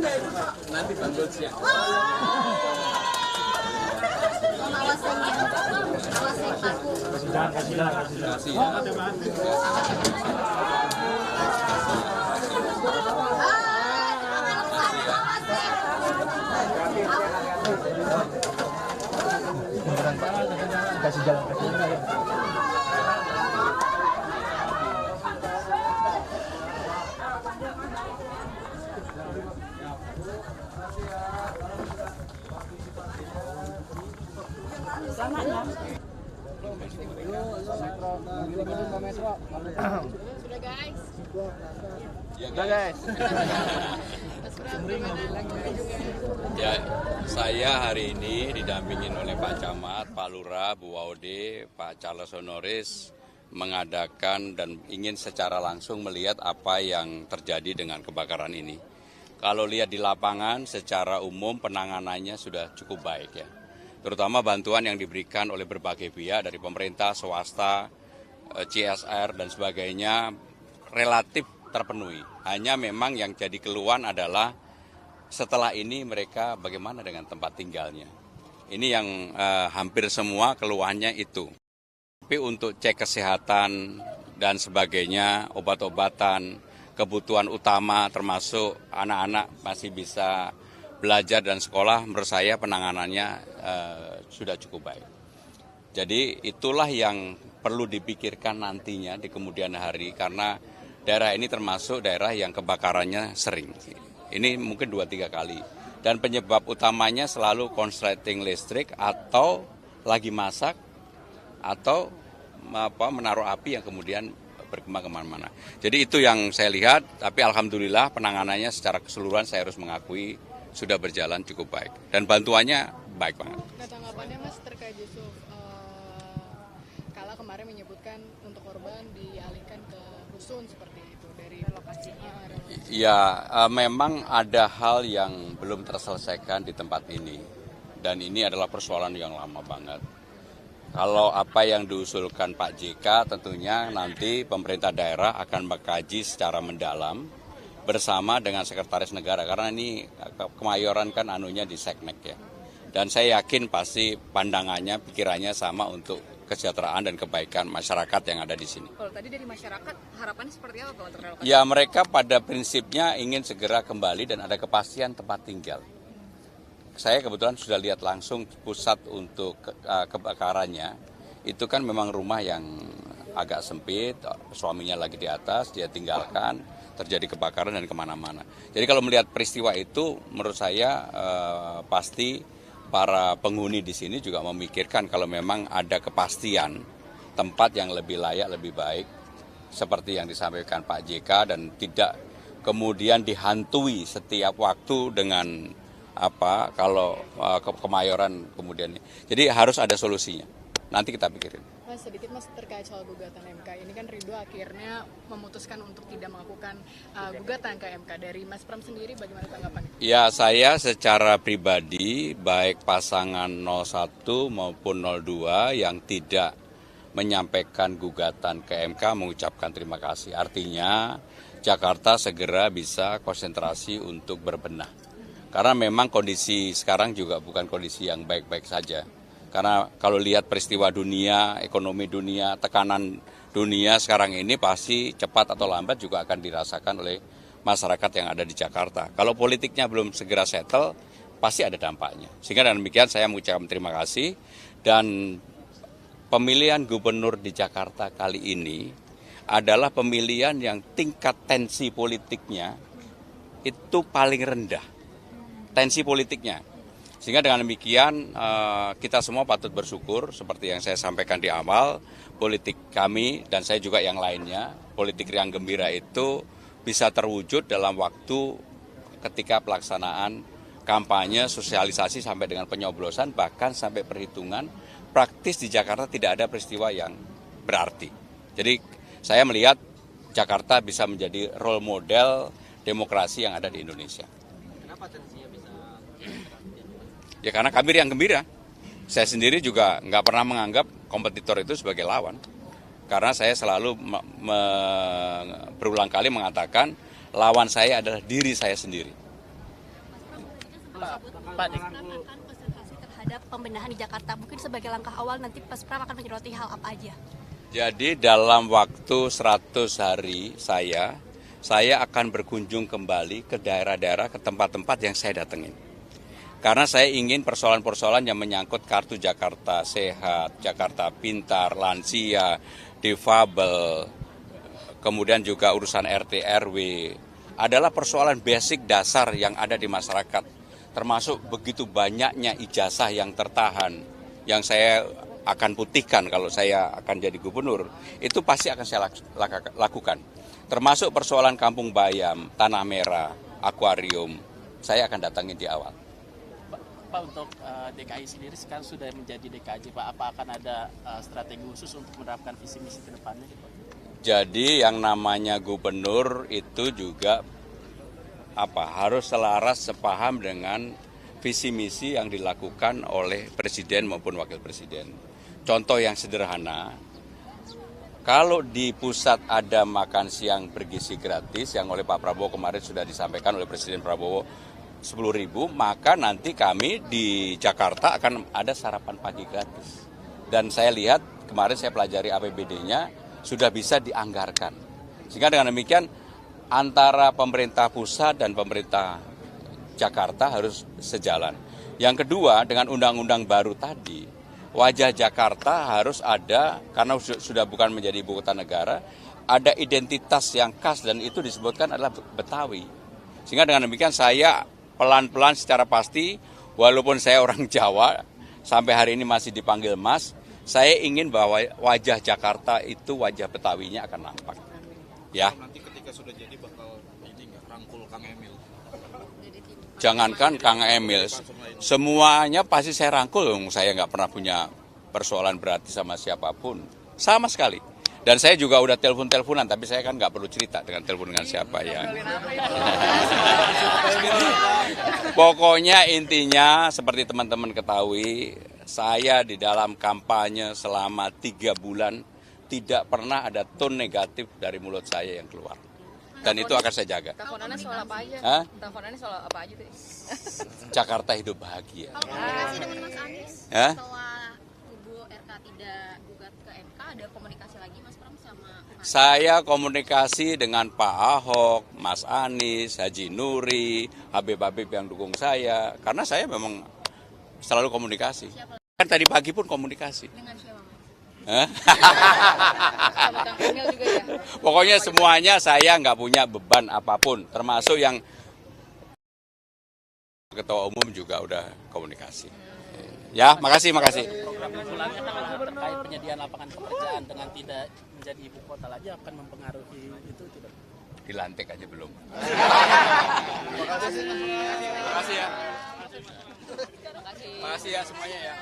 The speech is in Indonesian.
Nanti Bang Gods ya. Kasih ya. Kasih jalan kaki. Sudah guys. Udah guys. Ya, saya hari ini didampingin oleh Pak Camat, Pak Lurah, Bu Waude, Pak Charles Honoris mengadakan dan ingin secara langsung melihat apa yang terjadi dengan kebakaran ini. Kalau lihat di lapangan secara umum penanganannya sudah cukup baik ya. Terutama bantuan yang diberikan oleh berbagai pihak dari pemerintah, swasta, CSR dan sebagainya relatif terpenuhi. Hanya memang yang jadi keluhan adalah setelah ini mereka bagaimana dengan tempat tinggalnya. Ini yang hampir semua keluhannya itu. Tapi untuk cek kesehatan dan sebagainya, obat-obatan, kebutuhan utama termasuk anak-anak masih bisa belajar dan sekolah, menurut saya penanganannya sudah cukup baik. Jadi itulah yang perlu dipikirkan nantinya di kemudian hari karena daerah ini termasuk daerah yang kebakarannya sering. Ini mungkin 2-3 kali. Dan penyebab utamanya selalu konsleting listrik atau lagi masak atau menaruh api yang kemudian berkembang kemana-mana. Jadi itu yang saya lihat, tapi alhamdulillah penanganannya secara keseluruhan saya harus mengakui sudah berjalan cukup baik. Dan bantuannya baik banget. Nah, tanggapannya Mas terkait Yusuf, Kala kemarin menyebutkan untuk korban dialihkan ke rusun seperti itu dari lokasinya. Ya, memang ada hal yang belum terselesaikan di tempat ini. Dan ini adalah persoalan yang lama banget. Kalau apa yang diusulkan Pak JK tentunya nanti pemerintah daerah akan mengkaji secara mendalam bersama dengan Sekretaris Negara. Karena ini Kemayoran kan anunya di Seknek ya. Dan saya yakin pasti pandangannya, pikirannya sama untuk kesejahteraan dan kebaikan masyarakat yang ada di sini. Kalau tadi dari masyarakat, harapannya seperti apa Pak untuk relokasi? Ya mereka pada prinsipnya ingin segera kembali dan ada kepastian tempat tinggal. Saya kebetulan sudah lihat langsung pusat untuk kebakarannya. Itu kan memang rumah yang agak sempit, suaminya lagi di atas, dia tinggalkan, terjadi kebakaran dan kemana-mana. Jadi kalau melihat peristiwa itu, menurut saya pasti para penghuni di sini juga memikirkan kalau memang ada kepastian tempat yang lebih layak, lebih baik, seperti yang disampaikan Pak JK dan tidak kemudian dihantui setiap waktu dengan kalau Kemayoran kemudian. Jadi harus ada solusinya. Nanti kita pikirin. Mas, sedikit Mas terkait soal gugatan MK. Ini kan Ridho akhirnya memutuskan untuk tidak melakukan gugatan ke MK. Dari Mas Pram sendiri bagaimana tanggapannya? Ya, saya secara pribadi baik pasangan 01 maupun 02 yang tidak menyampaikan gugatan ke MK mengucapkan terima kasih. Artinya Jakarta segera bisa konsentrasi untuk berbenah. Karena memang kondisi sekarang juga bukan kondisi yang baik-baik saja. Karena kalau lihat peristiwa dunia, ekonomi dunia, tekanan dunia sekarang ini pasti cepat atau lambat juga akan dirasakan oleh masyarakat yang ada di Jakarta. Kalau politiknya belum segera settle, pasti ada dampaknya. Sehingga dengan demikian saya mengucapkan terima kasih. Dan pemilihan gubernur di Jakarta kali ini adalah pemilihan yang tingkat tensi politiknya itu paling rendah. Tensi politiknya. Sehingga dengan demikian kita semua patut bersyukur seperti yang saya sampaikan di awal, politik kami dan saya juga yang lainnya, politik riang gembira itu bisa terwujud dalam waktu ketika pelaksanaan kampanye, sosialisasi sampai dengan penyoblosan, bahkan sampai perhitungan, praktis di Jakarta tidak ada peristiwa yang berarti. Jadi saya melihat Jakarta bisa menjadi role model demokrasi yang ada di Indonesia. Kenapa tensinya bisa? Ya karena kami riang gembira. Saya sendiri juga nggak pernah menganggap kompetitor itu sebagai lawan. Karena saya selalu berulang kali mengatakan lawan saya adalah diri saya sendiri. Pak akan konsentrasi terhadap pembenahan di Jakarta. Mungkin sebagai langkah awal nanti Paspram akan menyoroti hal apa aja? Jadi dalam waktu 100 hari saya akan berkunjung kembali ke daerah-daerah, ke tempat-tempat yang saya datengin. Karena saya ingin persoalan-persoalan yang menyangkut kartu Jakarta Sehat, Jakarta Pintar, lansia, difabel, kemudian juga urusan RT RW, adalah persoalan basic dasar yang ada di masyarakat. Termasuk begitu banyaknya ijazah yang tertahan, yang saya akan putihkan kalau saya akan jadi gubernur, itu pasti akan saya lakukan. Termasuk persoalan Kampung Bayam, Tanah Merah, akuarium, saya akan datangin di awal. Pak, untuk DKI sendiri sekarang sudah menjadi DKJ, Pak. Apa akan ada strategi khusus untuk menerapkan visi misi ke depannya? Jadi yang namanya gubernur itu juga harus selaras sepaham dengan visi misi yang dilakukan oleh presiden maupun wakil presiden. Contoh yang sederhana, kalau di pusat ada makan siang bergizi gratis yang oleh Pak Prabowo kemarin sudah disampaikan oleh Presiden Prabowo 10.000, maka nanti kami di Jakarta akan ada sarapan pagi gratis. Dan saya lihat, kemarin saya pelajari APBD-nya, sudah bisa dianggarkan. Sehingga dengan demikian, antara pemerintah pusat dan pemerintah Jakarta harus sejalan. Yang kedua, dengan undang-undang baru tadi, wajah Jakarta harus ada, karena sudah bukan menjadi ibu kota negara, ada identitas yang khas dan itu disebutkan adalah Betawi. Sehingga dengan demikian saya pelan-pelan secara pasti, walaupun saya orang Jawa, sampai hari ini masih dipanggil Mas, saya ingin bahwa wajah Jakarta itu wajah Betawinya akan nampak. Ya. Nanti ketika sudah jadi bakal rangkul Kang Emil. Jangankan Kang Emil, semuanya pasti saya rangkul. Saya nggak pernah punya persoalan berarti sama siapapun, sama sekali. Dan saya juga udah telepon-teleponan, tapi saya kan nggak perlu cerita dengan telepon dengan siapa ya. Pokoknya intinya seperti teman-teman ketahui, saya di dalam kampanye selama 3 bulan tidak pernah ada tone negatif dari mulut saya yang keluar. Dan itu akan saya jaga. Teleponannya soal apa aja? Hah? Teleponannya soal apa aja tuh? Jakarta hidup bahagia. Komunikasi dengan Mas Anies Hah? setelah kubu RK tidak gugat ke MK, ada komunikasi lagi Mas Pram sama Mas? Saya komunikasi dengan Pak Ahok, Mas Anies, Haji Nuri, Habib-Habib yang dukung saya. Karena saya memang selalu komunikasi. Kan tadi pagi pun komunikasi. Dengan siapa Mas? Hah? Sama Kang Emil juga ya? Pokoknya semuanya saya nggak punya beban apapun. Termasuk yang Ketua Umum juga udah komunikasi. Ya, makasih. Program unggulannya kan terkait penyediaan lapangan pekerjaan dengan tidak menjadi ibu kota lagi akan mempengaruhi itu tidak? Dilantik aja belum. Terima kasih ya. Makasih ya semuanya ya.